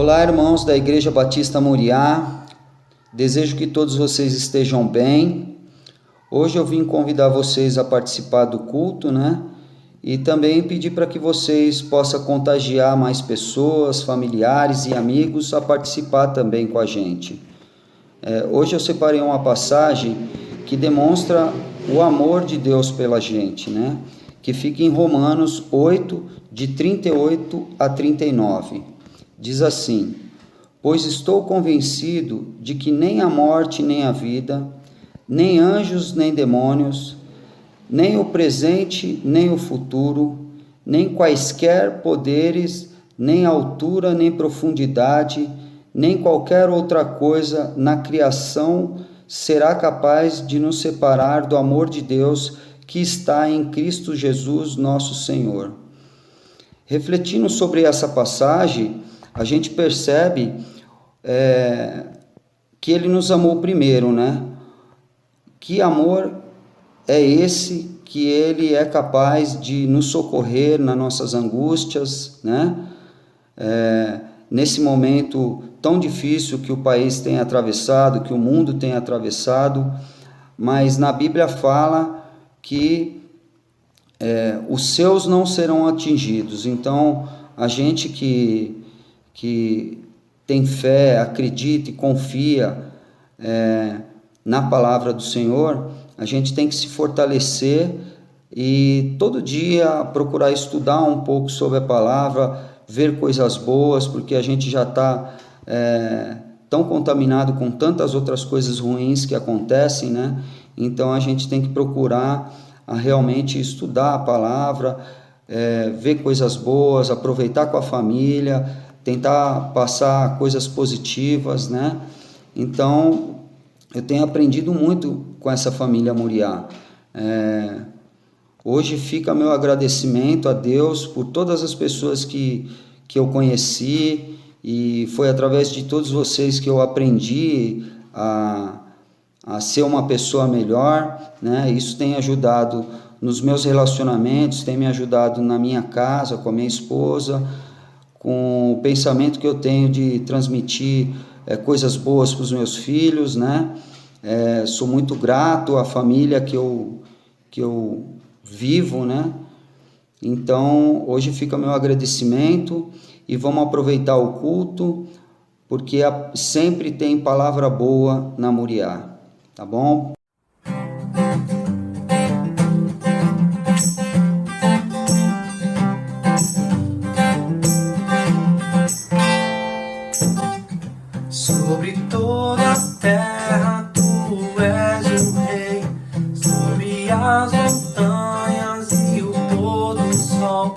Olá, irmãos da Igreja Batista Moriá, desejo que todos vocês estejam bem. Hoje eu vim convidar vocês a participar do culto, E também pedir para que vocês possam contagiar mais pessoas, familiares e amigos a participar também com a gente. Hoje eu separei uma passagem que demonstra o amor de Deus pela gente, Que fica em Romanos 8, de 38 a 39. Diz assim: pois estou convencido de que nem a morte nem a vida, nem anjos nem demônios, nem o presente nem o futuro, nem quaisquer poderes, nem altura nem profundidade, nem qualquer outra coisa na criação será capaz de nos separar do amor de Deus que está em Cristo Jesus, nosso Senhor. Refletindo sobre essa passagem, a gente percebe que Ele nos amou primeiro, Que amor é esse que Ele é capaz de nos socorrer nas nossas angústias, Nesse momento tão difícil que o país tem atravessado, que o mundo tem atravessado, mas na Bíblia fala que os seus não serão atingidos. Então, a gente que tem fé, acredita e confia na palavra do Senhor, a gente tem que se fortalecer e todo dia procurar estudar um pouco sobre a palavra, ver coisas boas, porque a gente já está tão contaminado com tantas outras coisas ruins que acontecem, Então a gente tem que procurar realmente estudar a palavra, ver coisas boas, aproveitar com a família, tentar passar coisas positivas, Então, eu tenho aprendido muito com essa família Moriá. Hoje fica meu agradecimento a Deus por todas as pessoas que eu conheci, e foi através de todos vocês que eu aprendi a ser uma pessoa melhor, Isso tem ajudado nos meus relacionamentos, tem me ajudado na minha casa, com a minha esposa, com o pensamento que eu tenho de transmitir coisas boas para os meus filhos, Sou muito grato à família que eu vivo, Então, hoje fica meu agradecimento e vamos aproveitar o culto, porque sempre tem palavra boa na Moriá, tá bom? Sobre toda a terra tu és o rei, sobre as montanhas e o pôr do sol.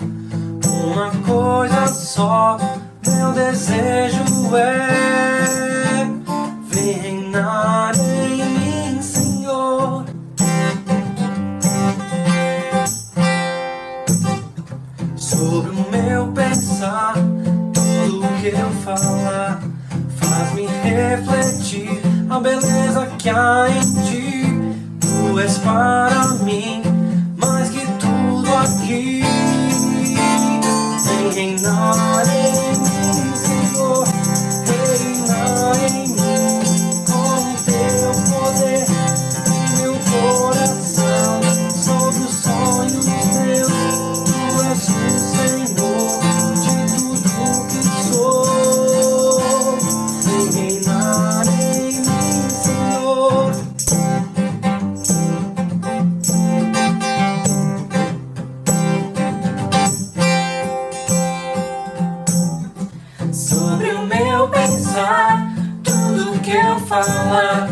Uma coisa só, meu desejo é: vem reinar em mim, Senhor. Sobre o meu pensar, tudo que eu falar, faz-me refletir a beleza que há em ti. Tu és para mim mais que tudo aqui. Vem reinar em mim, Senhor. Reinar em mim com o teu poder e meu coração sobre os sonhos meus. Tu és o Senhor de tudo que sou. Reinar em mim, Senhor. Sobre o meu pensar, tudo que eu falar,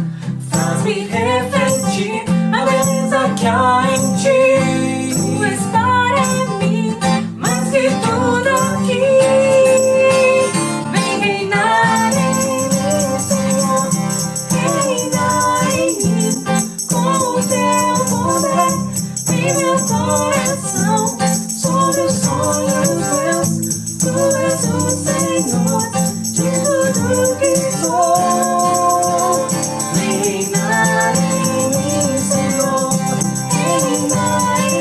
faz-me refletir a beleza que há em ti. Tu és para mim mais que tudo aqui. Vem reinar em mim, Senhor. Reinar em mim com o teu poder e meu coração sobre os sonhos meus. Tu és o Senhor de tudo que sou. Reinar em mim, Senhor. Reinar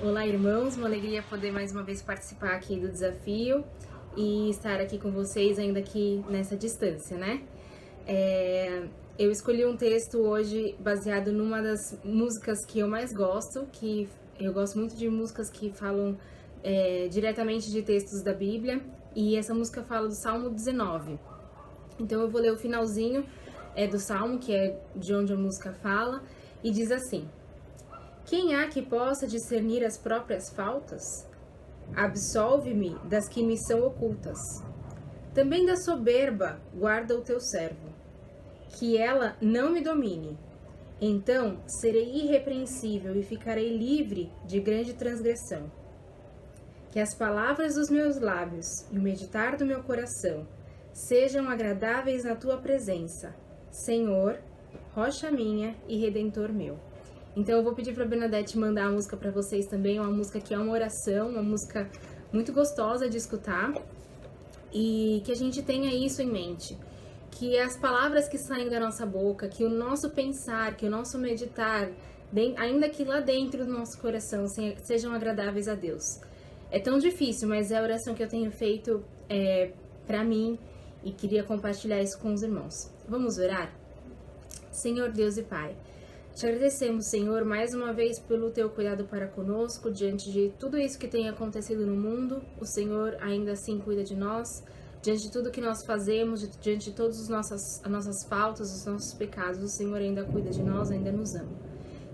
Olá, irmãos, uma alegria poder mais uma vez participar aqui do desafio e estar aqui com vocês ainda aqui nessa distância, né? Eu escolhi um texto hoje baseado numa das músicas que eu mais gosto, que eu gosto muito de músicas que falam diretamente de textos da Bíblia, e essa música fala do Salmo 19. Então eu vou ler o finalzinho do Salmo, que é de onde a música fala, e diz assim: Quem há que possa discernir as próprias faltas? Absolve-me das que me são ocultas. Também da soberba guarda o teu servo, que ela não me domine. Então serei irrepreensível e ficarei livre de grande transgressão. Que as palavras dos meus lábios e o meditar do meu coração sejam agradáveis na tua presença, Senhor, rocha minha e redentor meu. Então eu vou pedir para a Bernadette mandar a música para vocês também, uma música que é uma oração, uma música muito gostosa de escutar, e que a gente tenha isso em mente, que as palavras que saem da nossa boca, que o nosso pensar, que o nosso meditar, ainda que lá dentro do nosso coração, sejam agradáveis a Deus. É tão difícil, mas é a oração que eu tenho feito para mim e queria compartilhar isso com os irmãos. Vamos orar? Senhor Deus e Pai, te agradecemos, Senhor, mais uma vez pelo teu cuidado para conosco, diante de tudo isso que tem acontecido no mundo. O Senhor ainda assim cuida de nós, diante de tudo que nós fazemos, diante de todas as nossas faltas, os nossos pecados. O Senhor ainda cuida de nós, ainda nos ama.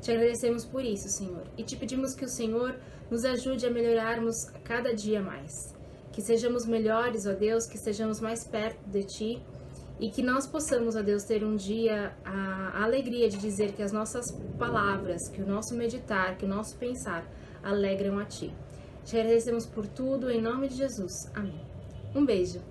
Te agradecemos por isso, Senhor, e te pedimos que o Senhor nos ajude a melhorarmos cada dia mais. Que sejamos melhores, ó Deus, que sejamos mais perto de Ti, e que nós possamos, ó Deus, ter um dia a alegria de dizer que as nossas palavras, que o nosso meditar, que o nosso pensar alegram a Ti. Te agradecemos por tudo, em nome de Jesus. Amém. Um beijo.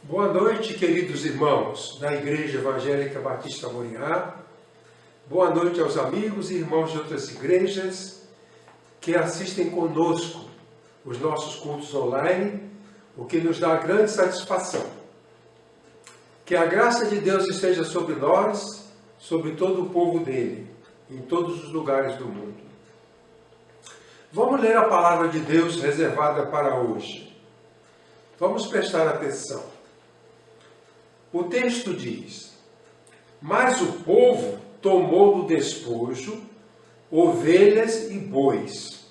Boa noite, queridos irmãos da Igreja Evangélica Batista Moriá. Boa noite aos amigos e irmãos de outras igrejas que assistem conosco os nossos cultos online, o que nos dá grande satisfação. Que a graça de Deus esteja sobre nós, sobre todo o povo dele, em todos os lugares do mundo. Vamos ler a palavra de Deus reservada para hoje. Vamos prestar atenção. O texto diz: mas o povo tomou do despojo ovelhas e bois,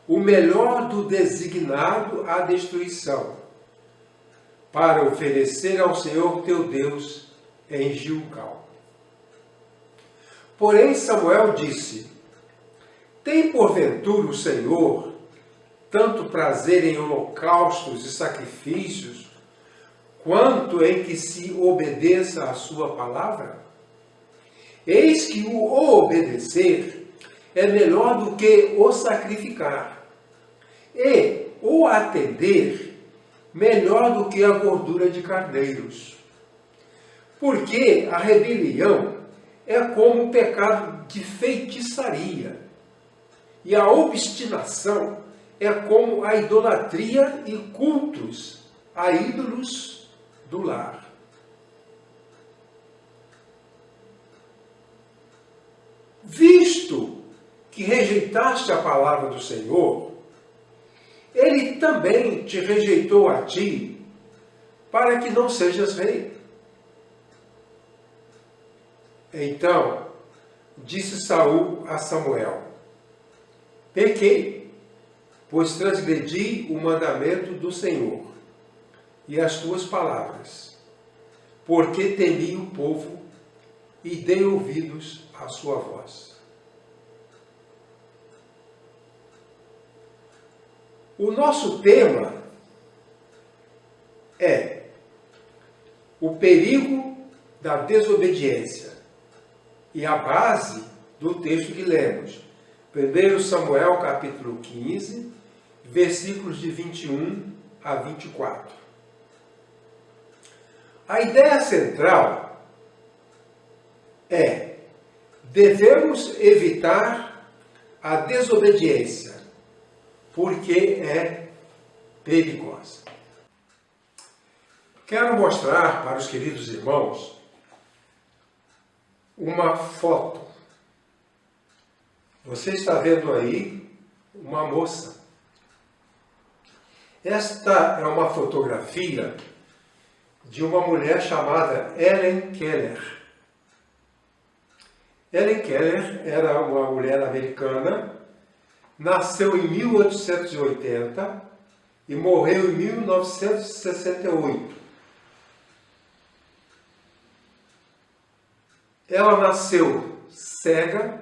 o melhor do designado à destruição, para oferecer ao Senhor teu Deus em Gilgal. Porém Samuel disse: tem porventura o Senhor tanto prazer em holocaustos e sacrifícios, quanto em que se obedeça à sua palavra? Eis que o obedecer é melhor do que o sacrificar, e o atender melhor do que a gordura de carneiros. Porque a rebelião é como um pecado de feitiçaria, e a obstinação é como a idolatria e cultos a ídolos do lar. Visto que rejeitaste a palavra do Senhor, Ele também te rejeitou a ti, para que não sejas rei. Então disse Saul a Samuel: pequei, pois transgredi o mandamento do Senhor e as tuas palavras, porque temi o povo e dei ouvidos à sua voz. O nosso tema é o perigo da desobediência e a base do texto que lemos. 1 Samuel capítulo 15, versículos de 21 a 24. A ideia central é: devemos evitar a desobediência, porque é perigosa. Quero mostrar para os queridos irmãos uma foto. Você está vendo aí uma moça. Esta é uma fotografia de uma mulher chamada Helen Keller. Helen Keller era uma mulher americana, nasceu em 1880 e morreu em 1968. Ela nasceu cega,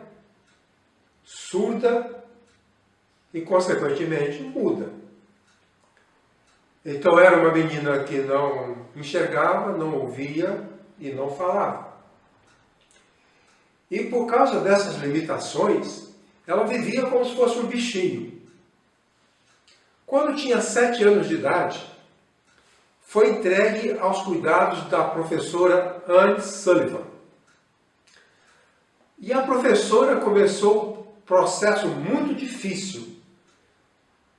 surda e, consequentemente, muda. Então era uma menina que não enxergava, não ouvia e não falava. E por causa dessas limitações, ela vivia como se fosse um bichinho. Quando tinha 7 anos de idade, foi entregue aos cuidados da professora Anne Sullivan. E a professora começou um processo muito difícil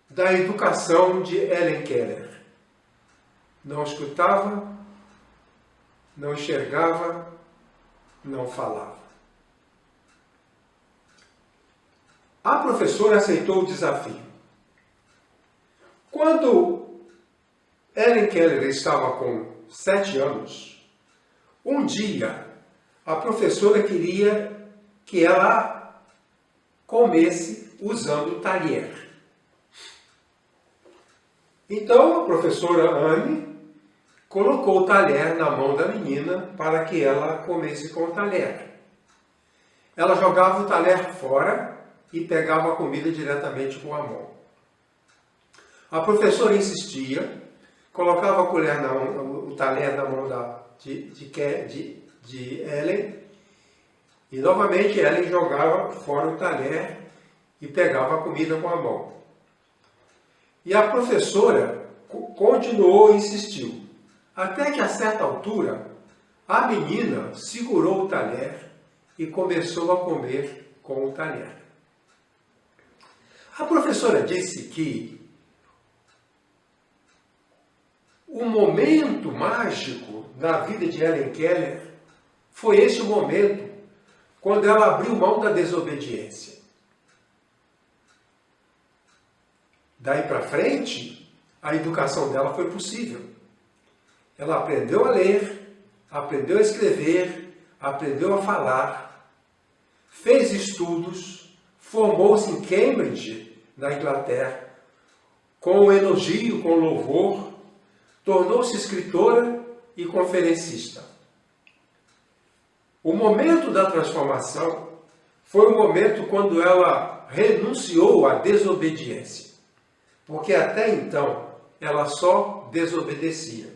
da educação de Helen Keller. Não escutava, não enxergava, não falava. A professora aceitou o desafio. Quando Helen Keller estava com 7 anos, um dia a professora queria que ela comesse usando o talher. Então a professora Anne colocou o talher na mão da menina para que ela comesse com o talher. Ela jogava o talher fora e pegava a comida diretamente com a mão. A professora insistia, colocava a colher o talher na mão de Helen, e novamente Helen jogava fora o talher e pegava a comida com a mão. E a professora continuou e insistiu, até que a certa altura a menina segurou o talher e começou a comer com o talher. A professora disse que o momento mágico na vida de Helen Keller foi este momento, quando ela abriu mão da desobediência. Daí para frente, a educação dela foi possível. Ela aprendeu a ler, aprendeu a escrever, aprendeu a falar, fez estudos, formou-se em Cambridge, na Inglaterra, com elogio, com louvor, tornou-se escritora e conferencista. O momento da transformação foi o momento quando ela renunciou à desobediência, porque até então ela só desobedecia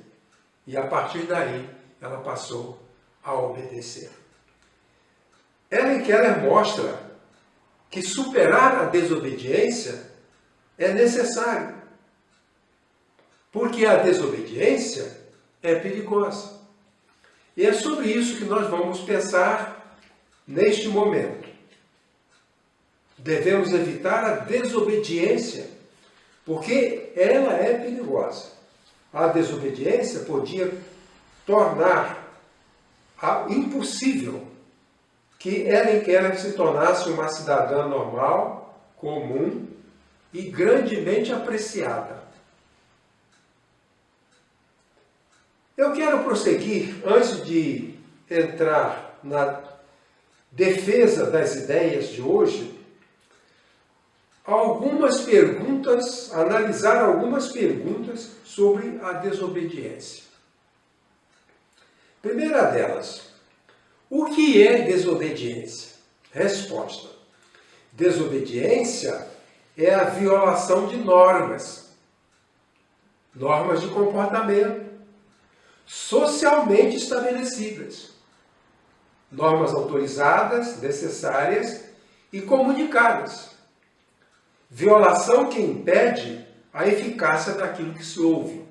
e a partir daí ela passou a obedecer. Helen Keller mostra que superar a desobediência é necessário, porque a desobediência é perigosa. E é sobre isso que nós vamos pensar neste momento. Devemos evitar a desobediência, porque ela é perigosa. A desobediência podia tornar impossível que Helen Keller se tornasse uma cidadã normal, comum e grandemente apreciada. Eu quero prosseguir, antes de entrar na defesa das ideias de hoje, analisar algumas perguntas sobre a desobediência. Primeira delas, o que é desobediência? Resposta: desobediência é a violação de normas de comportamento, socialmente estabelecidas, normas autorizadas, necessárias e comunicadas. Violação que impede a eficácia daquilo que se ouve.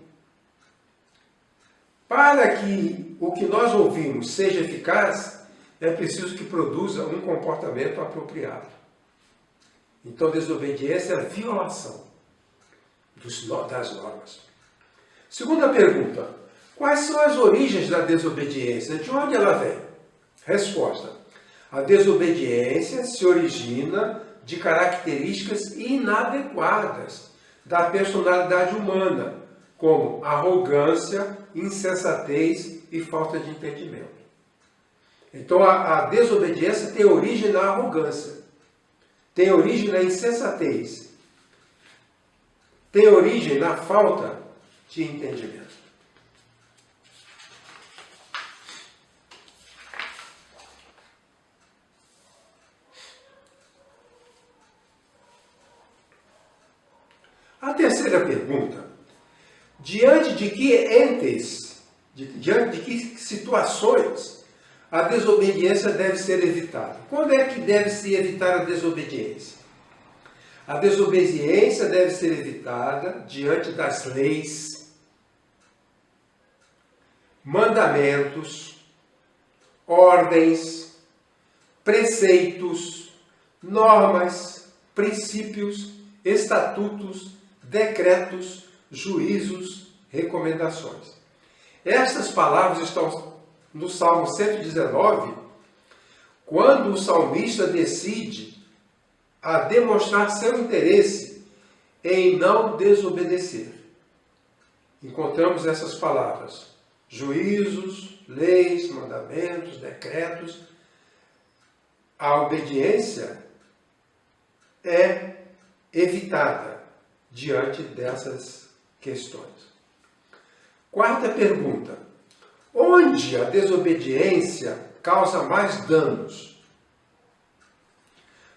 Para que o que nós ouvimos seja eficaz, é preciso que produza um comportamento apropriado. Então, desobediência é a violação das normas. Segunda pergunta: quais são as origens da desobediência? De onde ela vem? Resposta: a desobediência se origina de características inadequadas da personalidade humana, como arrogância, insensatez e falta de entendimento. Então, a desobediência tem origem na arrogância, tem origem na insensatez, tem origem na falta de entendimento. A terceira pergunta: diante de que situações a desobediência deve ser evitada? Quando é que deve-se evitar a desobediência? A desobediência deve ser evitada diante das leis, mandamentos, ordens, preceitos, normas, princípios, estatutos, decretos, juízos, recomendações. Estas palavras estão no Salmo 119, quando o salmista decide a demonstrar seu interesse em não desobedecer. Encontramos essas palavras: juízos, leis, mandamentos, decretos. A obediência é evitada diante dessas questões. Quarta pergunta: onde a desobediência causa mais danos?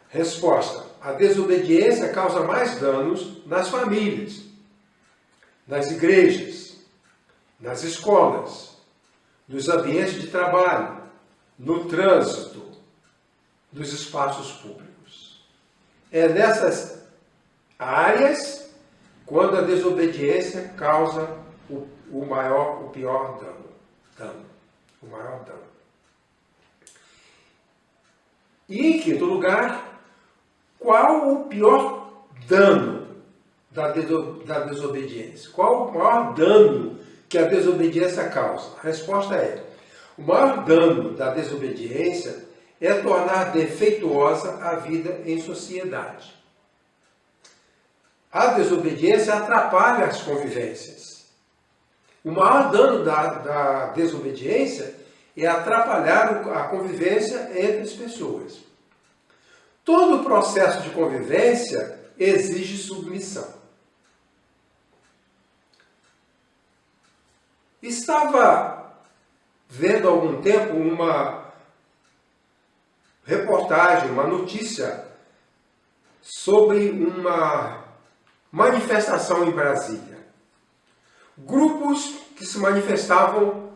Resposta: a desobediência causa mais danos nas famílias, nas igrejas, nas escolas, nos ambientes de trabalho, no trânsito, nos espaços públicos. É nessas áreas quando a desobediência causa o pior dano. O maior dano. E, em quinto lugar, qual o pior dano da desobediência? Qual o maior dano que a desobediência causa? A resposta é: o maior dano da desobediência é tornar defeituosa a vida em sociedade. A desobediência atrapalha as convivências. O maior dano da desobediência é atrapalhar a convivência entre as pessoas. Todo o processo de convivência exige submissão. Estava vendo há algum tempo uma reportagem, uma notícia sobre uma manifestação em Brasília. Grupos que se manifestavam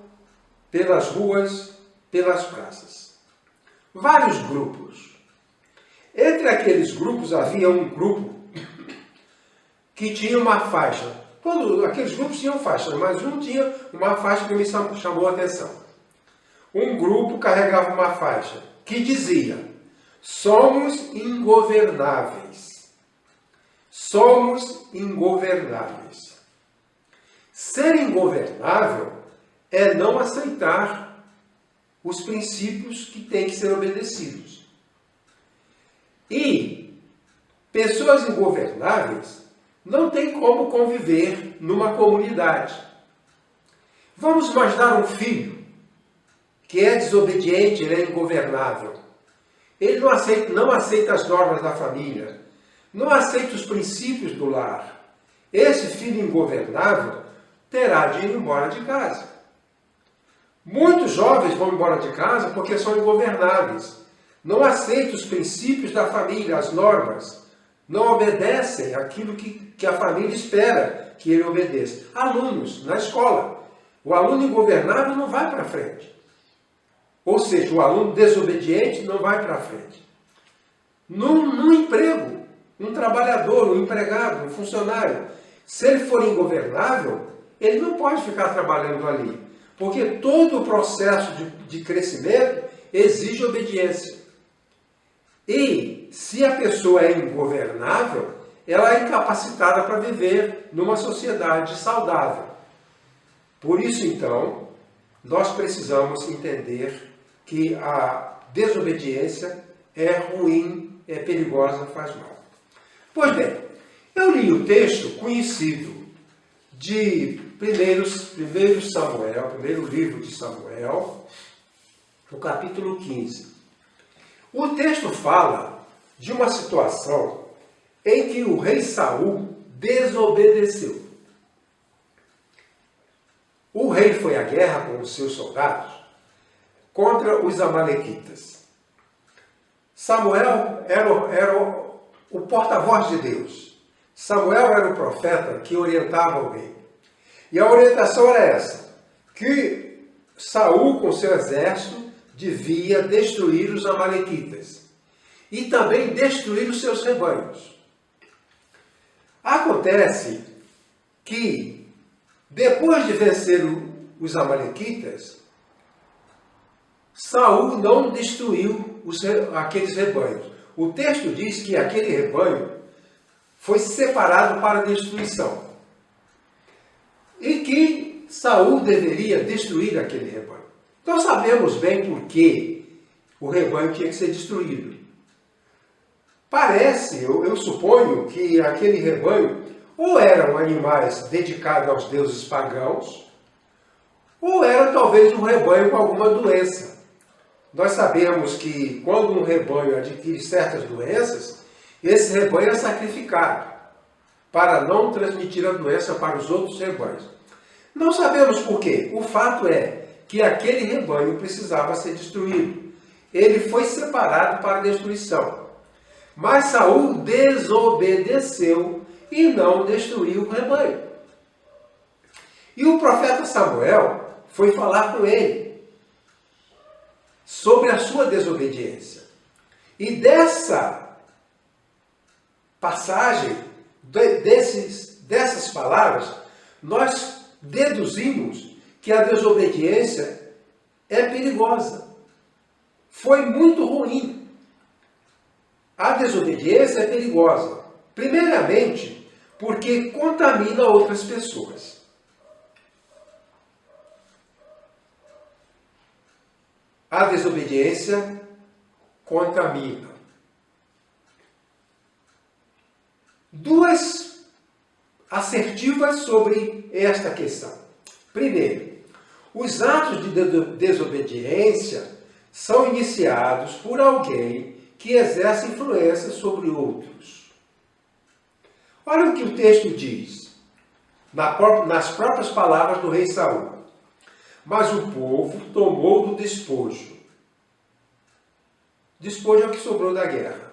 pelas ruas, pelas praças. Vários grupos. Entre aqueles grupos havia um grupo que tinha uma faixa. Todos aqueles grupos tinham faixas, mas um tinha uma faixa que me chamou a atenção. Um grupo carregava uma faixa que dizia: somos ingovernáveis. Somos ingovernáveis. Ser ingovernável é não aceitar os princípios que têm que ser obedecidos. E pessoas ingovernáveis não têm como conviver numa comunidade. Vamos imaginar um filho que é desobediente, ele é ingovernável. Ele não aceita as normas da família, não aceita os princípios do lar. Esse filho ingovernável terá de ir embora de casa. Muitos jovens vão embora de casa porque são ingovernáveis. Não aceitam os princípios da família, as normas. Não obedecem aquilo que a família espera que ele obedeça. Alunos, na escola. O aluno ingovernável não vai para frente. Ou seja, o aluno desobediente não vai para frente. No emprego, um trabalhador, um empregado, um funcionário, se ele for ingovernável, ele não pode ficar trabalhando ali. Porque todo o processo de crescimento exige obediência. E se a pessoa é ingovernável, ela é incapacitada para viver numa sociedade saudável. Por isso, então, nós precisamos entender que a desobediência é ruim, é perigosa, faz mal. Pois bem, eu li o texto conhecido de primeiro Samuel, primeiro livro de Samuel, no capítulo 15. O texto fala de uma situação em que o rei Saul desobedeceu. O rei foi à guerra com os seus soldados contra os amalequitas. Samuel era o porta-voz de Deus. Samuel era o profeta que orientava o rei. E a orientação era essa, que Saul, com seu exército, devia destruir os amalequitas e também destruir os seus rebanhos. Acontece que, depois de vencer os amalequitas, Saul não destruiu aqueles rebanhos. O texto diz que aquele rebanho foi separado para destruição. E que Saul deveria destruir aquele rebanho. Nós sabemos bem por que o rebanho tinha que ser destruído. Parece, eu suponho, que aquele rebanho ou eram animais dedicados aos deuses pagãos, ou era talvez um rebanho com alguma doença. Nós sabemos que quando um rebanho adquire certas doenças, esse rebanho é sacrificado para não transmitir a doença para os outros rebanhos. Não sabemos por quê. O fato é que aquele rebanho precisava ser destruído. Ele foi separado para a destruição. Mas Saul desobedeceu e não destruiu o rebanho. E o profeta Samuel foi falar com ele sobre a sua desobediência. E dessa passagem, dessas palavras, nós deduzimos que a desobediência é perigosa. Foi muito ruim A desobediência é perigosa. Primeiramente, porque contamina outras pessoas. A desobediência contamina. Duas assertivas sobre esta questão. Primeiro, os atos de desobediência são iniciados por alguém que exerce influência sobre outros. Olha o que o texto diz, nas próprias palavras do rei Saul. Mas o povo tomou do despojo. Despojo é o que sobrou da guerra.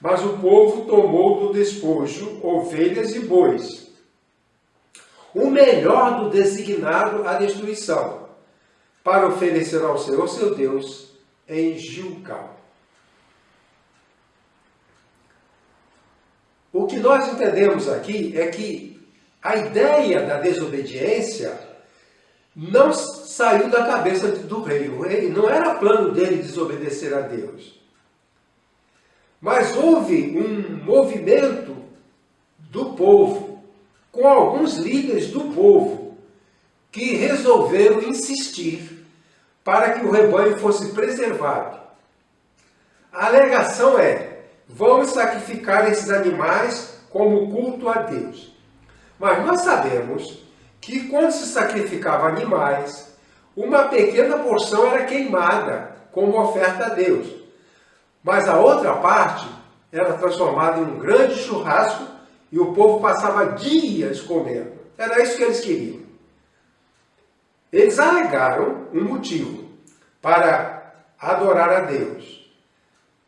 Mas o povo tomou do despojo ovelhas e bois, o melhor do designado à destruição, para oferecer ao Senhor seu Deus em Gilgal. O que nós entendemos aqui é que a ideia da desobediência não saiu da cabeça do rei. O rei não era plano dele desobedecer a Deus. Mas houve um movimento do povo, com alguns líderes do povo, que resolveram insistir para que o rebanho fosse preservado. A alegação é: vamos sacrificar esses animais como culto a Deus. Mas nós sabemos que quando se sacrificava animais, uma pequena porção era queimada como oferta a Deus. Mas a outra parte era transformada em um grande churrasco e o povo passava dias comendo. Era isso que eles queriam. Eles alegaram um motivo para adorar a Deus.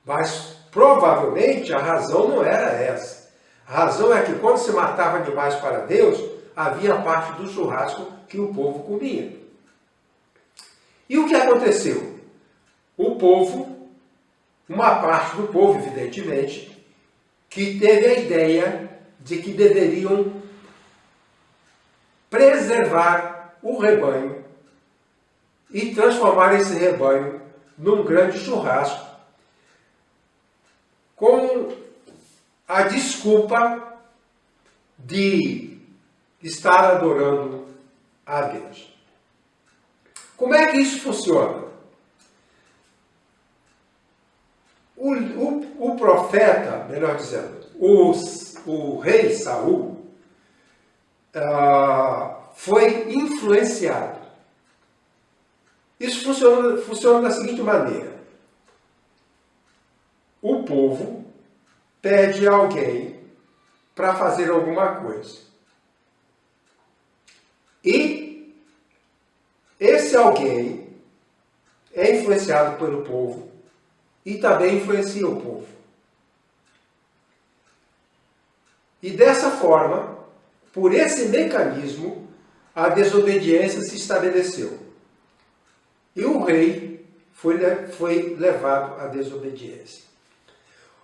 Mas provavelmente a razão não era essa. A razão é que quando se matava animais para Deus, havia parte do churrasco que o povo comia. E o que aconteceu? O povo, uma parte do povo, evidentemente, que teve a ideia de que deveriam preservar o rebanho e transformar esse rebanho num grande churrasco, com a desculpa de estar adorando a Deus. Como é que isso funciona? O profeta, melhor dizendo, o rei Saul, foi influenciado. Isso funciona da seguinte maneira. O povo pede a alguém para fazer alguma coisa. E esse alguém é influenciado pelo povo e também influencia o povo. E dessa forma, por esse mecanismo, a desobediência se estabeleceu. E o rei foi levado à desobediência.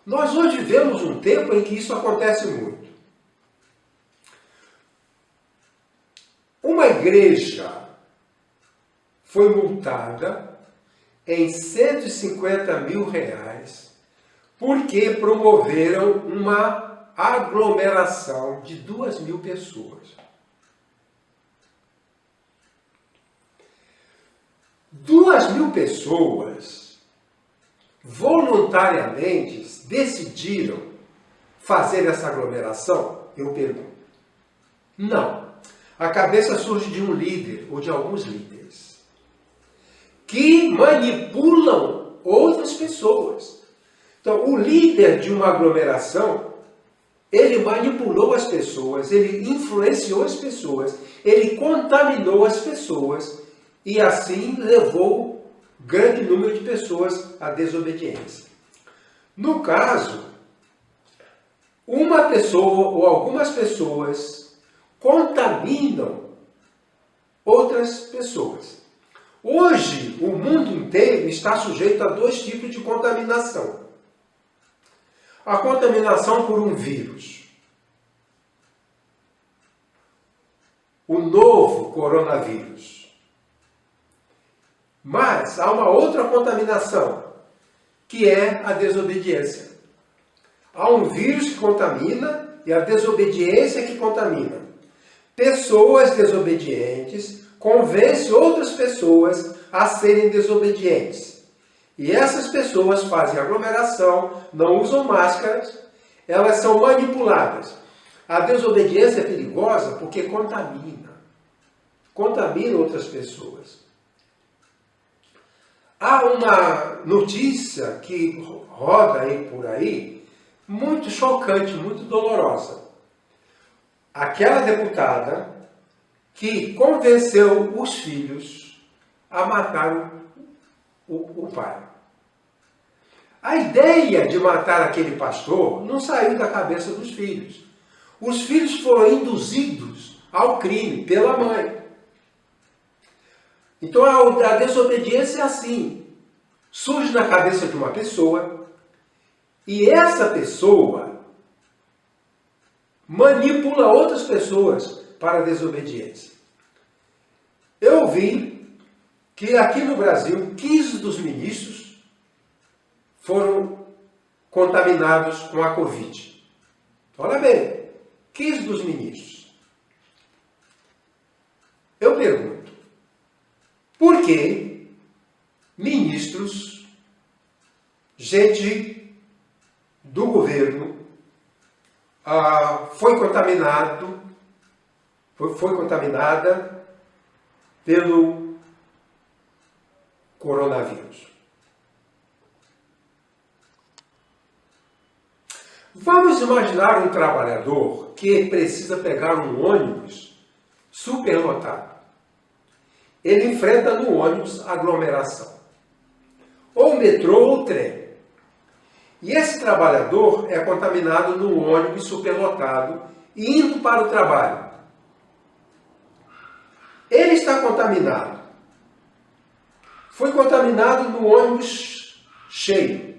Nós hoje vivemos um tempo em que isso acontece muito. Uma igreja foi multada em R$150 mil porque promoveram uma aglomeração de 2.000 pessoas. 2.000 pessoas voluntariamente decidiram fazer essa aglomeração? Eu pergunto. Não. A cabeça surge de um líder ou de alguns líderes que manipulam outras pessoas. Então, o líder de uma aglomeração, ele manipulou as pessoas, ele influenciou as pessoas, ele contaminou as pessoas e assim levou grande número de pessoas à desobediência. No caso, uma pessoa ou algumas pessoas contaminam outras pessoas. Hoje, o mundo inteiro está sujeito a 2 tipos de contaminação. A contaminação por um vírus. O novo coronavírus. Mas há uma outra contaminação, que é a desobediência. Há um vírus que contamina e a desobediência que contamina. Pessoas desobedientes convencem outras pessoas a serem desobedientes. E essas pessoas fazem aglomeração, não usam máscaras, elas são manipuladas. A desobediência é perigosa porque contamina. Contamina outras pessoas. Há uma notícia que roda aí por aí, muito chocante, muito dolorosa. Aquela deputada que convenceu os filhos a matar o pai. A ideia de matar aquele pastor não saiu da cabeça dos filhos. Os filhos foram induzidos ao crime pela mãe. Então a desobediência é assim. Surge na cabeça de uma pessoa e essa pessoa manipula outras pessoas para a desobediência. Eu vi que aqui no Brasil, 15 dos ministros foram contaminados com a Covid. Olha bem, 15 dos ministros. Eu pergunto, por que ministros, gente do governo, foi contaminada pelo coronavírus? Vamos imaginar um trabalhador que precisa pegar um ônibus superlotado. Ele enfrenta no ônibus aglomeração, ou metrô ou trem. E esse trabalhador é contaminado no ônibus superlotado indo para o trabalho. Ele está contaminado. Foi contaminado no ônibus cheio.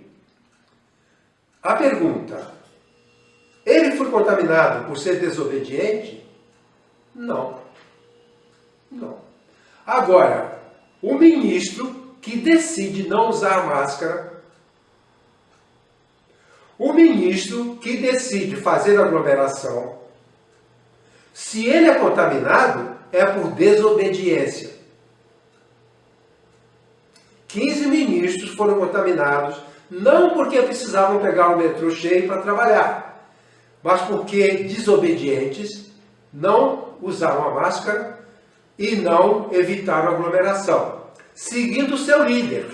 A pergunta: ele foi contaminado por ser desobediente? Não. Não. Agora, o ministro que decide não usar máscara, o ministro que decide fazer aglomeração, se ele é contaminado, é por desobediência. 15 ministros foram contaminados, não porque precisavam pegar o metrô cheio para trabalhar, mas porque desobedientes não usaram a máscara e não evitaram a aglomeração, seguindo o seu líder,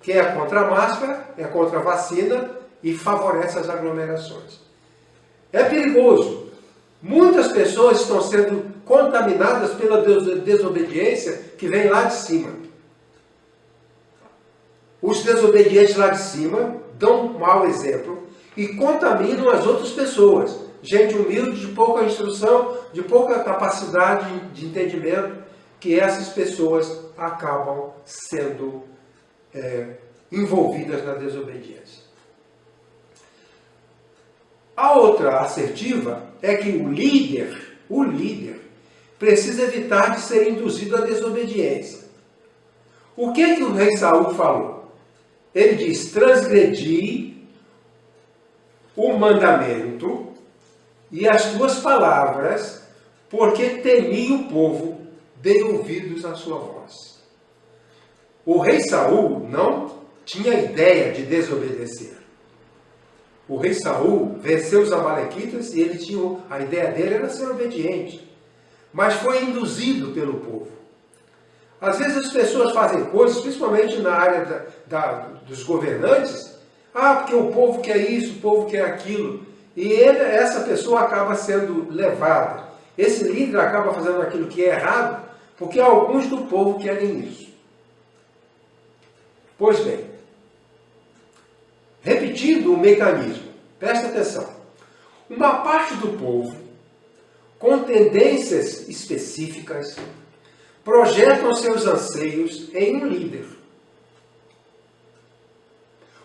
que é contra a máscara, é contra a vacina e favorece as aglomerações. É perigoso. Muitas pessoas estão sendo contaminadas pela desobediência que vem lá de cima. Os desobedientes lá de cima dão um mau exemplo e contaminam as outras pessoas. Gente humilde, de pouca instrução, de pouca capacidade de entendimento, que essas pessoas acabam sendo envolvidas na desobediência. A outra assertiva é que o líder, precisa evitar de ser induzido à desobediência. O que o rei Saul falou? Ele diz: transgredi o mandamento e as tuas palavras, porque temi o povo, dei ouvidos à sua voz. O rei Saul não tinha ideia de desobedecer. O rei Saul venceu os amalequitas e a ideia dele era ser obediente. Mas foi induzido pelo povo. Às vezes as pessoas fazem coisas, principalmente na área dos governantes, porque o povo quer isso, o povo quer aquilo. E essa pessoa acaba sendo levada. Esse líder acaba fazendo aquilo que é errado, porque alguns do povo querem isso. Pois bem, repetindo o mecanismo, presta atenção. Uma parte do povo, com tendências específicas, projetam seus anseios em um líder,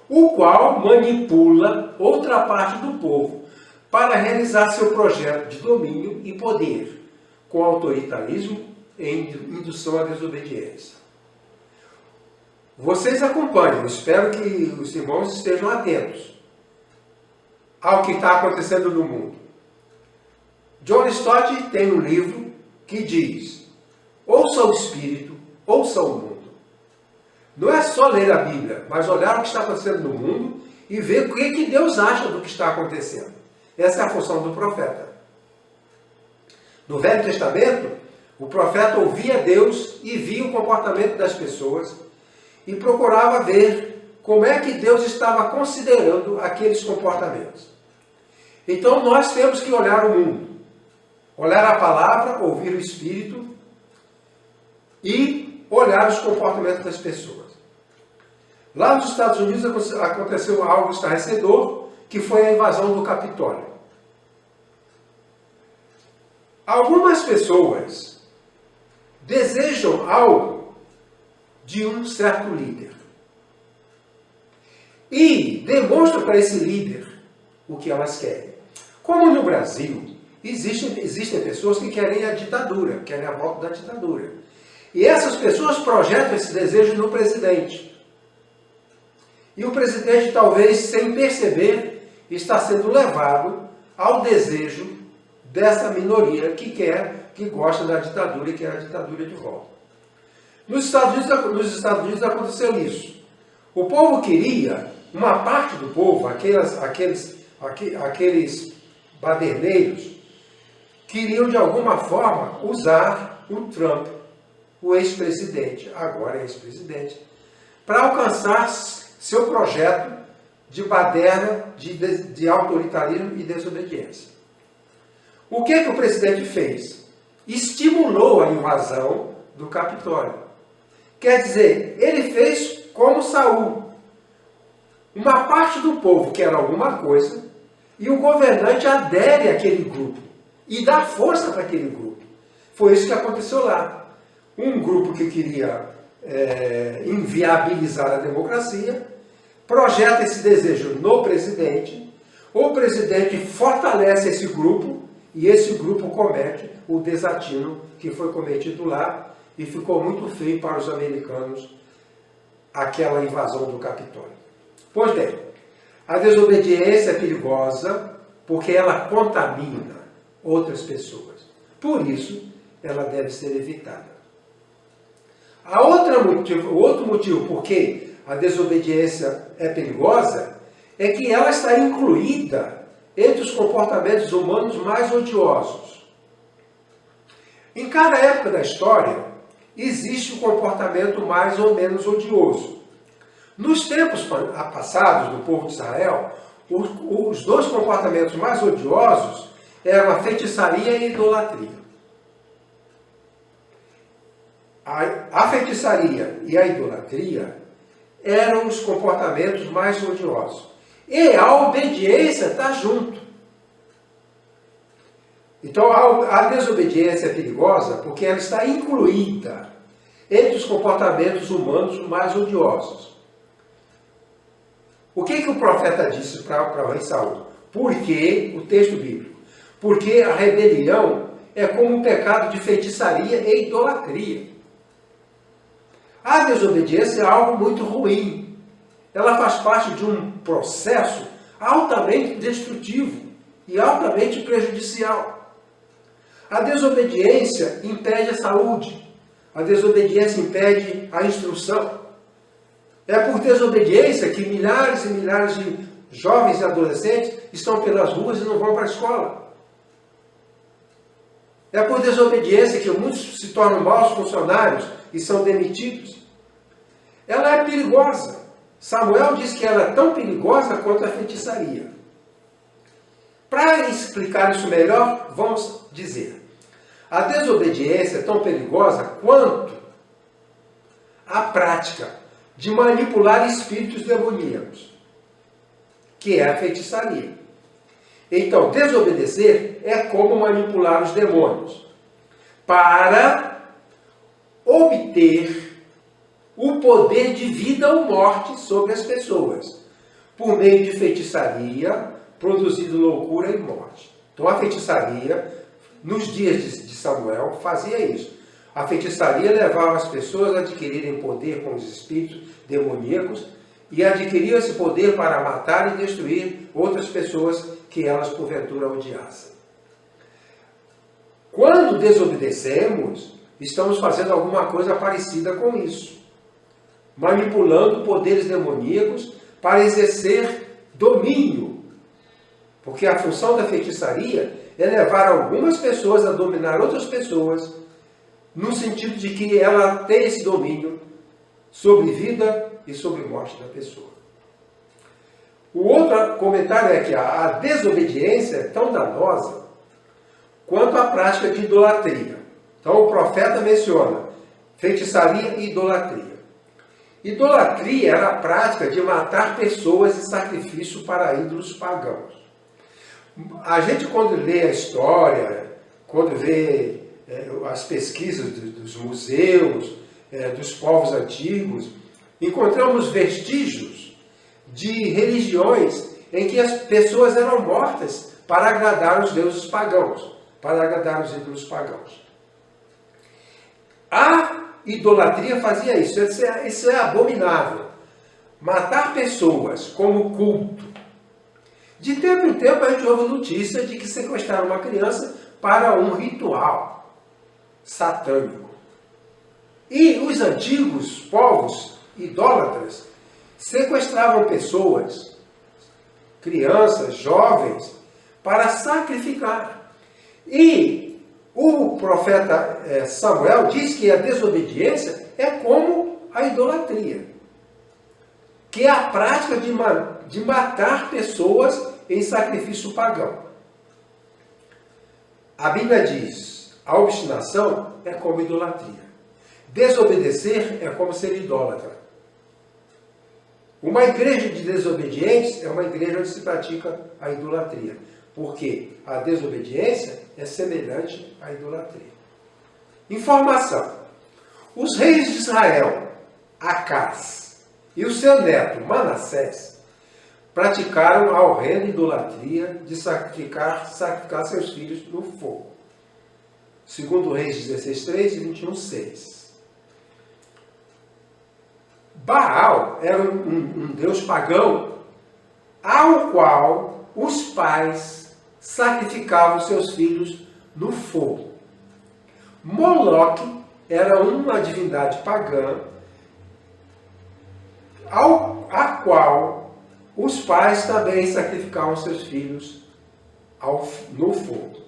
o qual manipula outra parte do povo para realizar seu projeto de domínio e poder, com autoritarismo e indução à desobediência. Vocês acompanhem, espero que os irmãos estejam atentos. ao que está acontecendo no mundo. John Stott tem um livro que diz: ouça o Espírito, ouça o mundo. Não é só ler a Bíblia, mas olhar o que está acontecendo no mundo e ver o que Deus acha do que está acontecendo. Essa é a função do profeta. No Velho Testamento, o profeta ouvia Deus e via o comportamento das pessoas e procurava ver como é que Deus estava considerando aqueles comportamentos. Então nós temos que olhar o mundo, olhar a palavra, ouvir o Espírito e olhar os comportamentos das pessoas. Lá nos Estados Unidos aconteceu algo estarrecedor, que foi a invasão do Capitólio. Algumas pessoas desejam algo de um certo líder e demonstram para esse líder o que elas querem. Como no Brasil, existem pessoas que querem a ditadura, querem a volta da ditadura. E essas pessoas projetam esse desejo no presidente. E o presidente, talvez sem perceber, está sendo levado ao desejo dessa minoria que gosta da ditadura e quer a ditadura de volta. Nos Estados Unidos aconteceu isso. O povo queria, uma parte do povo, aqueles baderneiros, queriam de alguma forma usar o Trump, o ex-presidente, agora ex-presidente, para alcançar seu projeto de baderna, de autoritarismo e desobediência. O que o presidente fez? Estimulou a invasão do Capitólio. Quer dizer, ele fez como Saul. Uma parte do povo quer alguma coisa e o governante adere àquele grupo e dá força para aquele grupo. Foi isso que aconteceu lá. Um grupo que queria inviabilizar a democracia projeta esse desejo no presidente, o presidente fortalece esse grupo e esse grupo comete o desatino que foi cometido lá e ficou muito feio para os americanos aquela invasão do Capitólio. Pois bem, a desobediência é perigosa porque ela contamina outras pessoas. Por isso, ela deve ser evitada. O outro motivo por que a desobediência é perigosa é que ela está incluída entre os comportamentos humanos mais odiosos. Em cada época da história, existe um comportamento mais ou menos odioso. Nos tempos passados do povo de Israel, os dois comportamentos mais odiosos eram a feitiçaria e a idolatria. A feitiçaria e a idolatria eram os comportamentos mais odiosos. E a obediência está junto. Então a desobediência é perigosa porque ela está incluída entre os comportamentos humanos mais odiosos. O que o profeta disse para o rei Saul? Porque, o texto bíblico, porque a rebelião é como um pecado de feitiçaria e idolatria. A desobediência é algo muito ruim. Ela faz parte de um processo altamente destrutivo e altamente prejudicial. A desobediência impede a saúde. A desobediência impede a instrução. É por desobediência que milhares e milhares de jovens e adolescentes estão pelas ruas e não vão para a escola. É por desobediência que muitos se tornam maus funcionários e são demitidos. Ela é perigosa. Samuel diz que ela é tão perigosa quanto a feitiçaria. Para explicar isso melhor, vamos dizer: a desobediência é tão perigosa quanto a prática de manipular espíritos demoníacos, que é a feitiçaria. Então, desobedecer é como manipular os demônios para obter o poder de vida ou morte sobre as pessoas, por meio de feitiçaria, produzindo loucura e morte. Então a feitiçaria, nos dias de Samuel, fazia isso. A feitiçaria levava as pessoas a adquirirem poder com os espíritos demoníacos e adquiriam esse poder para matar e destruir outras pessoas que elas porventura odiassem. Quando desobedecemos, estamos fazendo alguma coisa parecida com isso, manipulando poderes demoníacos para exercer domínio, porque a função da feitiçaria é levar algumas pessoas a dominar outras pessoas, no sentido de que ela tem esse domínio sobre vida e sobre morte da pessoa. O outro comentário é que a desobediência é tão danosa quanto a prática de idolatria. Então o profeta menciona feitiçaria e idolatria. Idolatria era a prática de matar pessoas em sacrifício para ídolos pagãos. A gente, quando lê a história, quando vê as pesquisas dos museus, dos povos antigos, encontramos vestígios de religiões em que as pessoas eram mortas para agradar os deuses pagãos, para agradar os ídolos pagãos. A idolatria fazia isso. Isso é abominável. Matar pessoas como culto. De tempo em tempo a gente ouve notícia de que sequestraram uma criança para um ritual satânico. E os antigos povos idólatras sequestravam pessoas, crianças, jovens, para sacrificar. E o profeta Samuel diz que a desobediência é como a idolatria, que é a prática de matar pessoas em sacrifício pagão. A Bíblia diz, a obstinação é como idolatria. Desobedecer é como ser idólatra. Uma igreja de desobedientes é uma igreja onde se pratica a idolatria, porque a desobediência é semelhante à idolatria. Informação. Os reis de Israel, Acaz, e o seu neto, Manassés, praticaram a horrenda idolatria de sacrificar seus filhos no fogo. Segundo Reis 16:3 e 21:6. Baal era um deus pagão ao qual os pais sacrificavam seus filhos no fogo. Moloque era uma divindade pagã a qual os pais também sacrificavam seus filhos no fogo.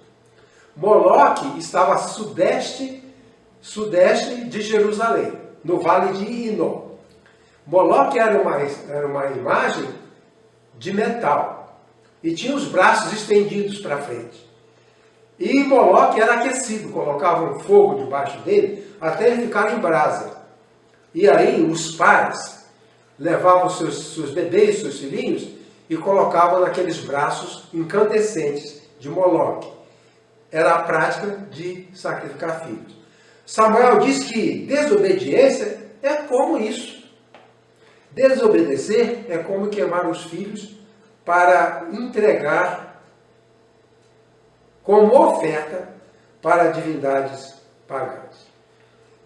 Moloque estava a sudeste de Jerusalém, no vale de Inom. Moloque era uma imagem de metal e tinha os braços estendidos para frente. E Moloque era aquecido, colocavam fogo debaixo dele até ele ficar em brasa. E aí os pais levavam seus bebês, seus filhinhos, e colocavam naqueles braços incandescentes de Moloque. Era a prática de sacrificar filhos. Samuel diz que desobediência é como isso. Desobedecer é como queimar os filhos para entregar como oferta para divindades pagãs.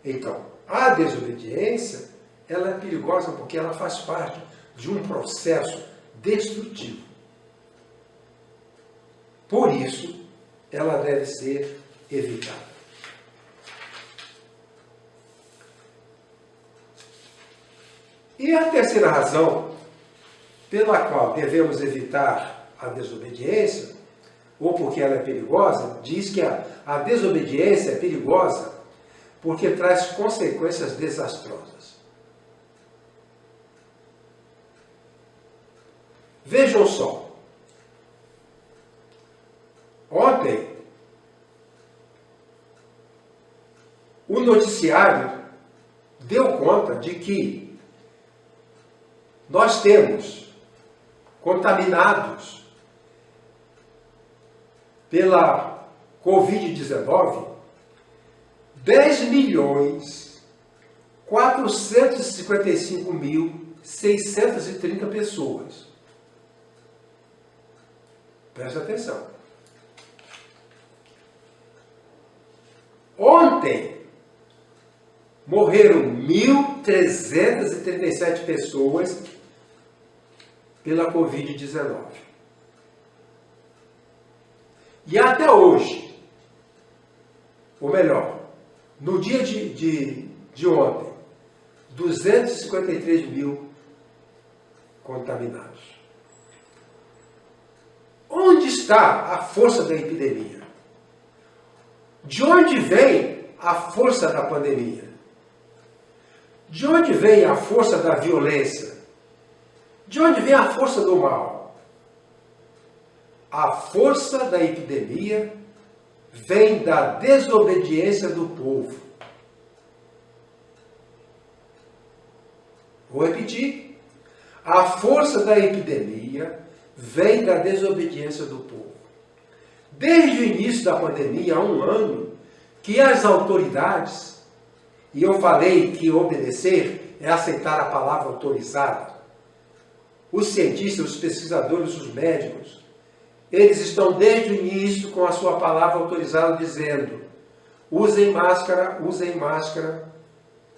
Então, a desobediência, ela é perigosa porque ela faz parte de um processo destrutivo. Por isso, ela deve ser evitada. E a terceira razão pela qual devemos evitar a desobediência, ou porque ela é perigosa, diz que a desobediência é perigosa porque traz consequências desastrosas. Vejam só. Ontem, o noticiário deu conta de que nós temos contaminados pela Covid-19 10.455.630 pessoas. Presta atenção. Ontem, morreram 1.337 pessoas pela Covid-19. E até hoje, ou melhor, no dia de ontem, 253 mil contaminados. Onde está a força da epidemia? De onde vem a força da pandemia? De onde vem a força da violência? De onde vem a força do mal? A força da epidemia vem da desobediência do povo. Vou repetir. A força da epidemia vem da desobediência do povo. Desde o início da pandemia, há um ano, que as autoridades, e eu falei que obedecer é aceitar a palavra autorizada, os cientistas, os pesquisadores, os médicos, eles estão desde o início com a sua palavra autorizada dizendo: usem máscara, usem máscara,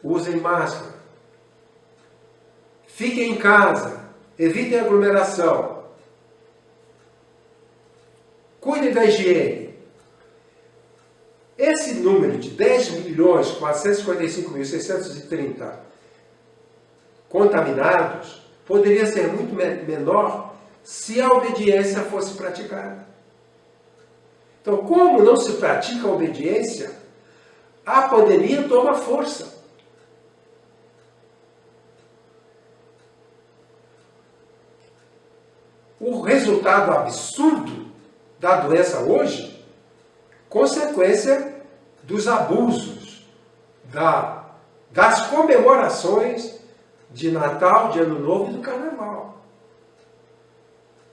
usem máscara. Fiquem em casa, evitem aglomeração. Cuidem da higiene. Esse número de 10.455.630 contaminados poderia ser muito menor se a obediência fosse praticada. Então, como não se pratica a obediência, a pandemia toma força. O resultado absurdo da doença hoje, consequência dos abusos, das comemorações de Natal, de Ano Novo e do Carnaval.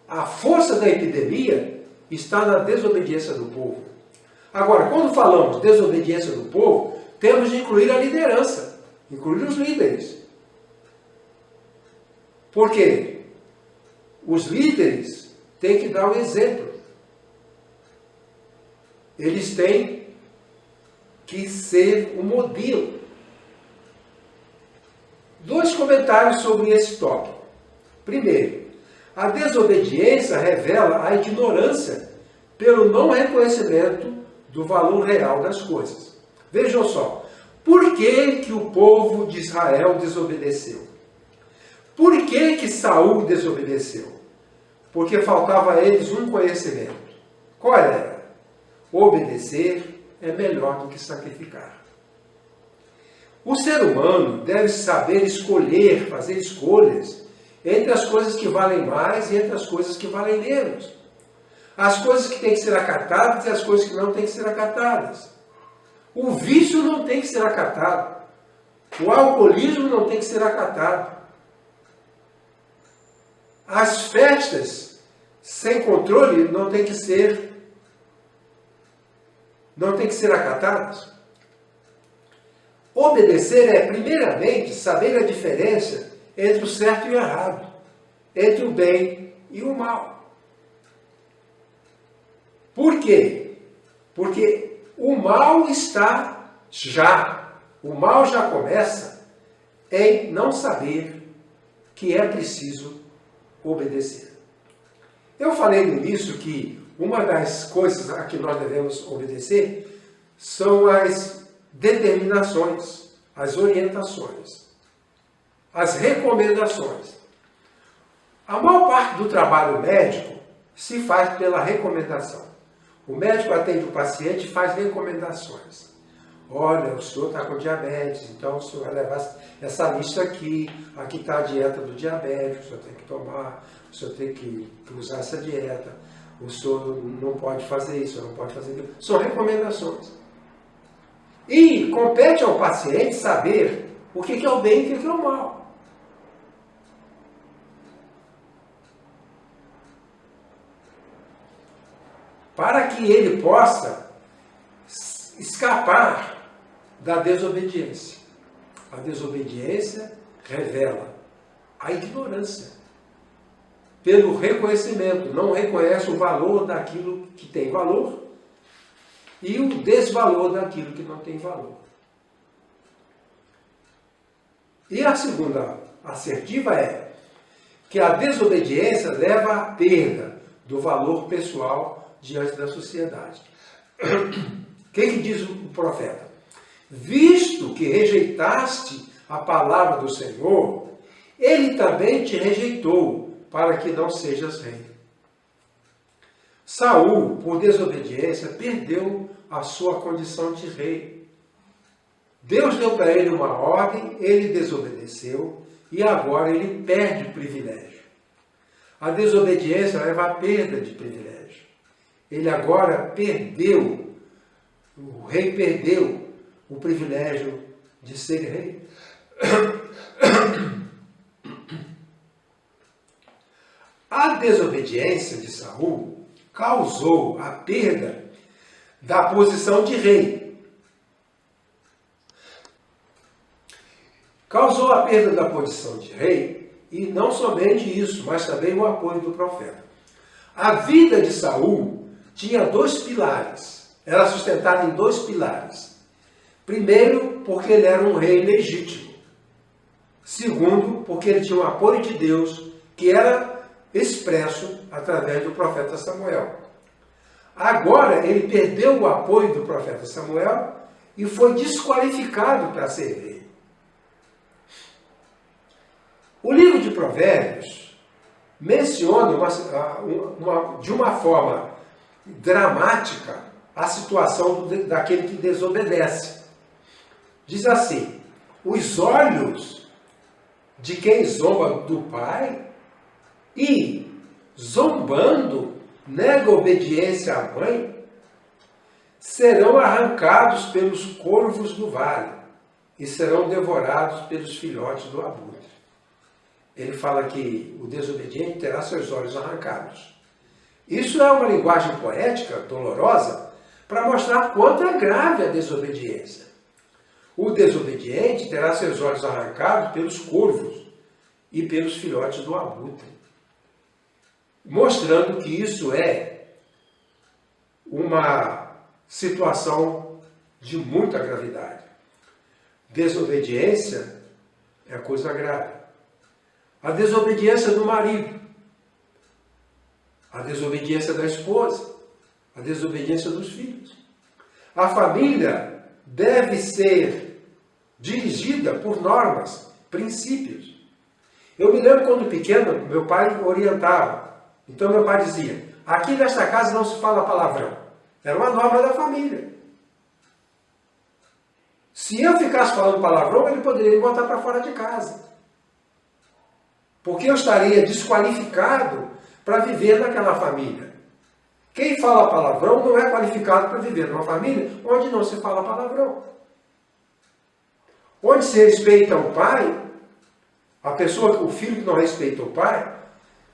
A força da epidemia está na desobediência do povo. Agora, quando falamos de desobediência do povo, temos de incluir a liderança, incluir os líderes. Por quê? Os líderes têm que dar o exemplo. Eles têm que ser o modelo. 2 comentários sobre esse tópico. Primeiro, a desobediência revela a ignorância pelo não reconhecimento do valor real das coisas. Vejam só, por que o povo de Israel desobedeceu? Por que Saul desobedeceu? Porque faltava a eles um conhecimento. Qual era? Obedecer é melhor do que sacrificar. O ser humano deve saber escolher, fazer escolhas entre as coisas que valem mais e entre as coisas que valem menos. As coisas que têm que ser acatadas e as coisas que não têm que ser acatadas. O vício não tem que ser acatado. O alcoolismo não tem que ser acatado. As festas sem controle não tem que ser acatadas. Obedecer é, primeiramente, saber a diferença entre o certo e o errado, entre o bem e o mal. Por quê? Porque o mal o mal já começa em não saber que é preciso obedecer. Eu falei no início que uma das coisas a que nós devemos obedecer são as determinações, as orientações, as recomendações. A maior parte do trabalho médico se faz pela recomendação. O médico atende o paciente e faz recomendações. Olha, o senhor está com diabetes, então o senhor vai levar essa lista aqui está a dieta do diabético, o senhor tem que tomar, o senhor tem que usar essa dieta, o senhor não pode fazer isso, o senhor não pode fazer aquilo. São recomendações. E compete ao paciente saber o que é o bem e o que é o mal. Para que ele possa escapar da desobediência. A desobediência revela a ignorância. Pelo reconhecimento, não reconhece o valor daquilo que tem valor e o desvalor daquilo que não tem valor. E a segunda assertiva é que a desobediência leva à perda do valor pessoal diante da sociedade. O que diz o profeta? Visto que rejeitaste a palavra do Senhor, ele também te rejeitou, para que não sejas rei. Saul, por desobediência, perdeu a sua condição de rei. Deus deu para ele uma ordem, ele desobedeceu e agora ele perde o privilégio. A desobediência leva à perda de privilégio. Ele agora perdeu, o rei perdeu o privilégio de ser rei. A desobediência de Saul causou a perda da posição de rei. Causou a perda da posição de rei, e não somente isso, mas também o apoio do profeta. A vida de Saul tinha dois pilares, era sustentada em dois pilares. Primeiro, porque ele era um rei legítimo. Segundo, porque ele tinha o apoio de Deus, que era expresso através do profeta Samuel. Agora, ele perdeu o apoio do profeta Samuel e foi desqualificado para ser rei. O livro de Provérbios menciona de uma forma dramática a situação daquele que desobedece. Diz assim: os olhos de quem zomba do pai e, zombando, nega obediência à mãe, serão arrancados pelos corvos do vale e serão devorados pelos filhotes do abutre. Ele fala que o desobediente terá seus olhos arrancados. Isso é uma linguagem poética, dolorosa, para mostrar quanto é grave a desobediência. O desobediente terá seus olhos arrancados pelos corvos e pelos filhotes do abutre. Mostrando que isso é uma situação de muita gravidade. Desobediência é coisa grave. A desobediência do marido, a desobediência da esposa, a desobediência dos filhos. A família deve ser dirigida por normas, princípios. Eu me lembro quando pequeno, meu pai orientava. Então meu pai dizia: aqui nesta casa não se fala palavrão. Era uma norma da família. Se eu ficasse falando palavrão, ele poderia me botar para fora de casa. Porque eu estaria desqualificado para viver naquela família. Quem fala palavrão não é qualificado para viver numa família onde não se fala palavrão. Onde se respeita o pai, a pessoa, o filho que não respeita o pai,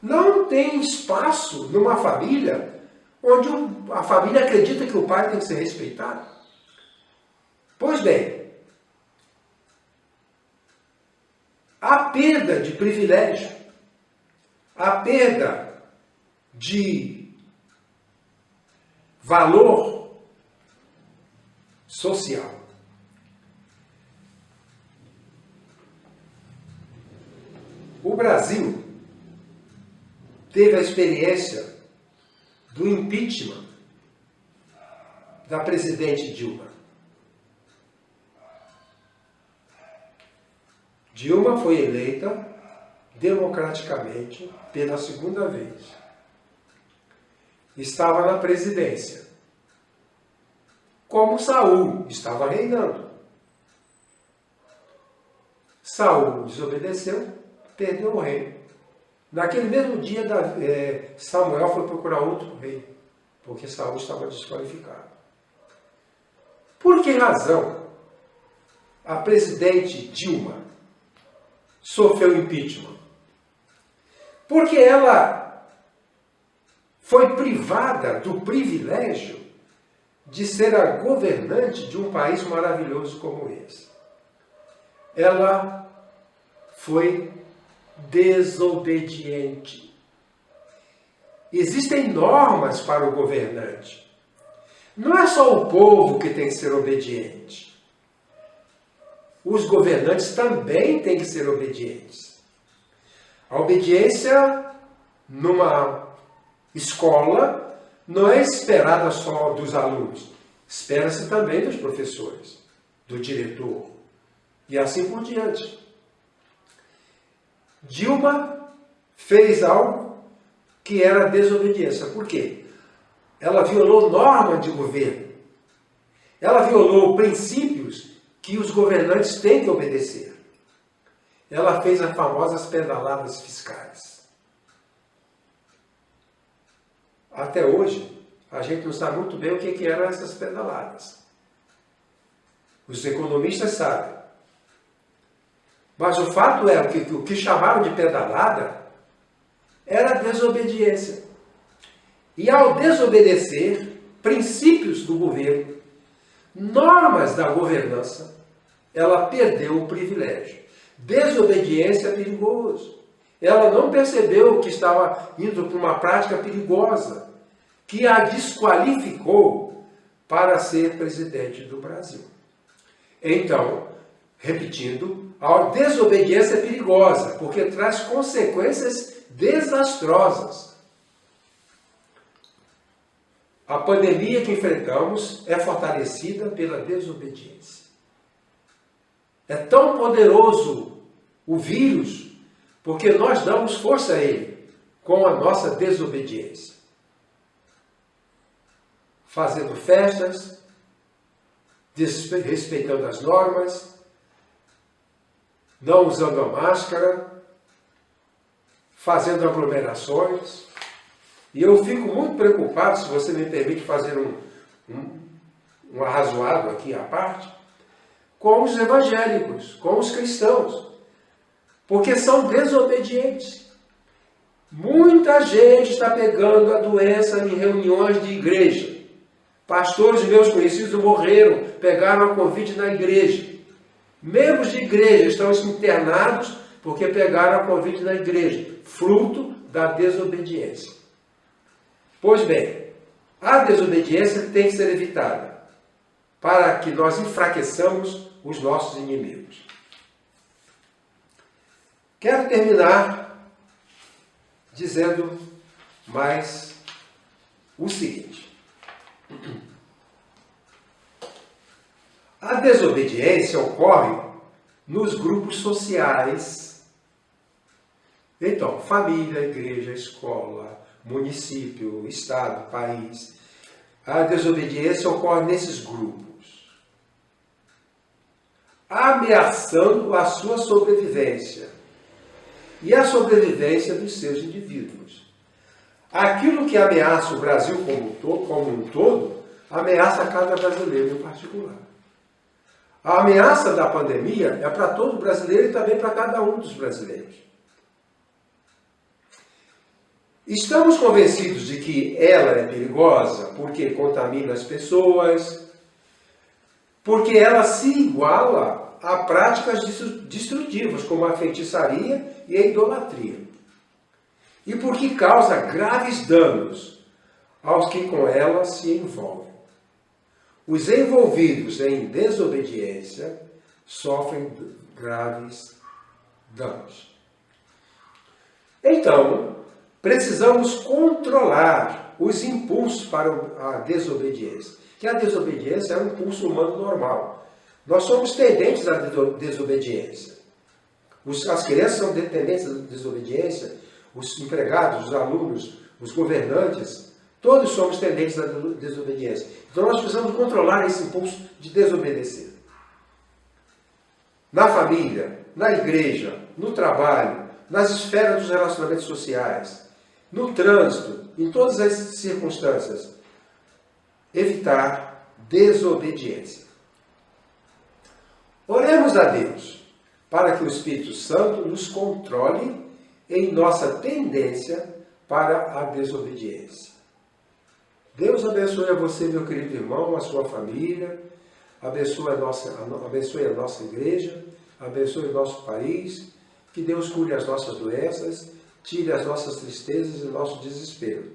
não tem espaço numa família onde a família acredita que o pai tem que ser respeitado. Pois bem, a perda de privilégio, a perda de valor social. O Brasil teve a experiência do impeachment da presidente Dilma. Dilma foi eleita democraticamente pela segunda vez. Estava na presidência. Como Saul estava reinando. Saul desobedeceu, perdeu o reino. Naquele mesmo dia, Samuel foi procurar outro rei, porque Saul estava desqualificado. Por que razão a presidente Dilma sofreu impeachment? Porque ela foi privada do privilégio de ser a governante de um país maravilhoso como esse. Ela foi desobediente. Existem normas para o governante. Não é só o povo que tem que ser obediente. Os governantes também têm que ser obedientes. A obediência numa escola não é esperada só dos alunos, espera-se também dos professores, do diretor e assim por diante. Dilma fez algo que era desobediência. Por quê? Ela violou norma de governo. Ela violou princípios que os governantes têm que obedecer. Ela fez as famosas pedaladas fiscais. Até hoje, a gente não sabe muito bem o que eram essas pedaladas. Os economistas sabem. Mas o fato é que o que chamaram de pedalada era desobediência. E ao desobedecer princípios do governo, normas da governança, ela perdeu o privilégio. Desobediência é perigoso. Ela não percebeu que estava indo para uma prática perigosa, que a desqualificou para ser presidente do Brasil. Então, repetindo, a desobediência é perigosa, porque traz consequências desastrosas. A pandemia que enfrentamos é fortalecida pela desobediência. É tão poderoso o vírus, porque nós damos força a ele com a nossa desobediência. Fazendo festas, desrespeitando as normas, não usando a máscara, fazendo aglomerações. E eu fico muito preocupado, se você me permite fazer um arrazoado aqui à parte, com os evangélicos, com os cristãos, porque são desobedientes. Muita gente está pegando a doença em reuniões de igreja. Pastores meus conhecidos morreram, pegaram a Covid na igreja. Membros de igreja estão internados porque pegaram a Covid na igreja, fruto da desobediência. Pois bem, a desobediência tem que ser evitada para que nós enfraqueçamos os nossos inimigos. Quero terminar dizendo mais o seguinte. A desobediência ocorre nos grupos sociais. Então, família, igreja, escola, município, estado, país. A desobediência ocorre nesses grupos, ameaçando a sua sobrevivência e a sobrevivência dos seus indivíduos. Aquilo que ameaça o Brasil como um todo, ameaça cada brasileiro em particular. A ameaça da pandemia é para todo brasileiro e também para cada um dos brasileiros. Estamos convencidos de que ela é perigosa porque contamina as pessoas, porque ela se iguala a práticas destrutivas, como a feitiçaria e a idolatria. E porque causa graves danos aos que com ela se envolvem. Os envolvidos em desobediência sofrem graves danos. Então, precisamos controlar os impulsos para a desobediência. Que a desobediência é um impulso humano normal. Nós somos tendentes à desobediência. As crianças são tendentes à desobediência, os empregados, os alunos, os governantes, todos somos tendentes à desobediência. Então nós precisamos controlar esse impulso de desobedecer. Na família, na igreja, no trabalho, nas esferas dos relacionamentos sociais, no trânsito, em todas as circunstâncias, evitar desobediência. Oremos a Deus para que o Espírito Santo nos controle em nossa tendência para a desobediência. Deus abençoe a você, meu querido irmão, a sua família, abençoe a nossa igreja, abençoe o nosso país, que Deus cure as nossas doenças, tire as nossas tristezas e o nosso desespero,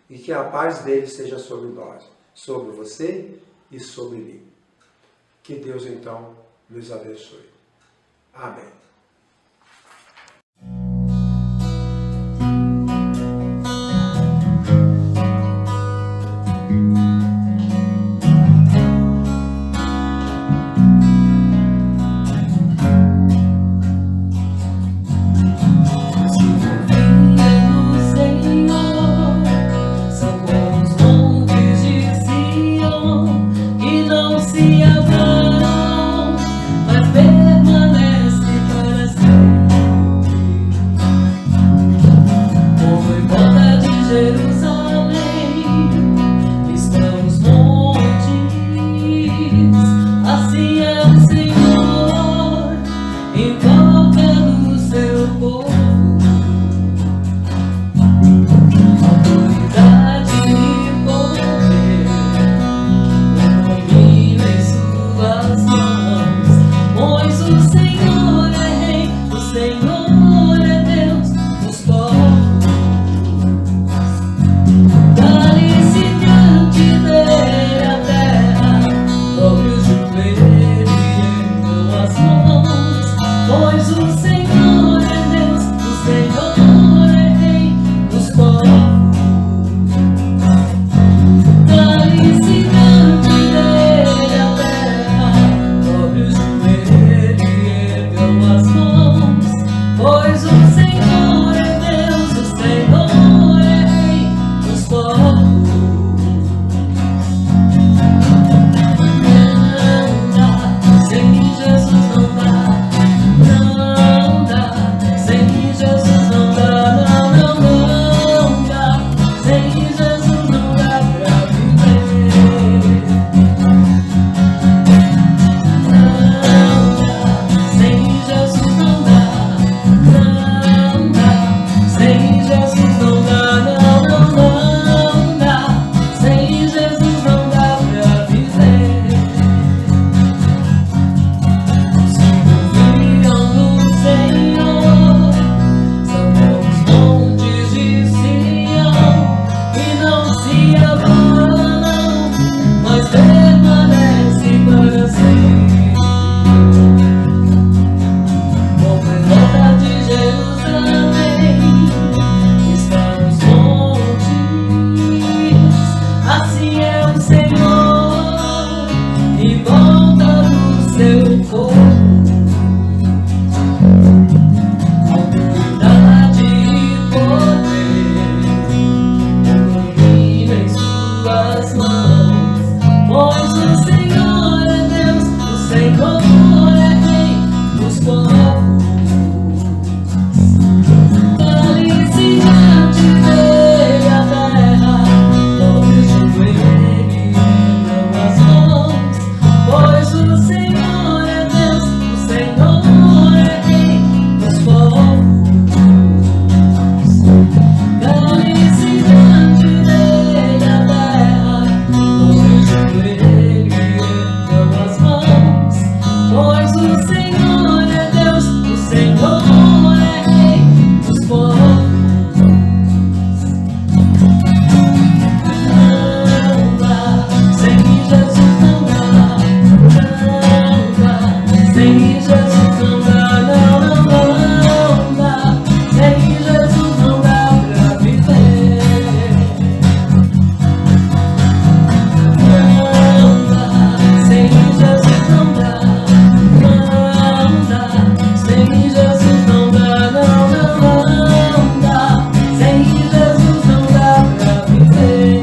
e que a paz dele esteja sobre nós, sobre você e sobre mim. Que Deus, então, nos abençoe. Amém. Senhor é Deus, o Senhor é Rei dos povos. Não dá, sem Jesus não dá. Não dá, sem Jesus não dá. Não, não, não dá. Sem Jesus não dá pra viver. Não dá, sem Jesus não dá. Não dá, sem Jesus não dá. Não, não, não dá. Sem Jesus não dá pra viver.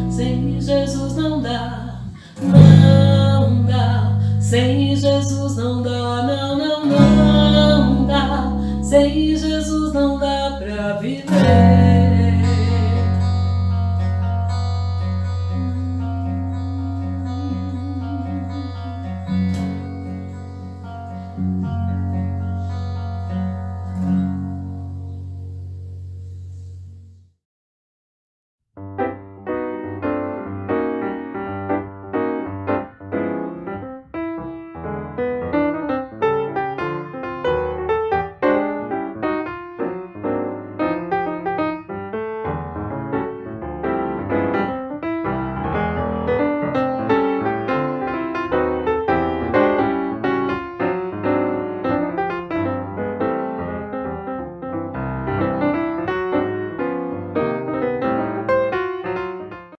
Sem Jesus não dá. Não dá. Sem Jesus não dá. Não, não, não dá. Sem Jesus não dá pra viver.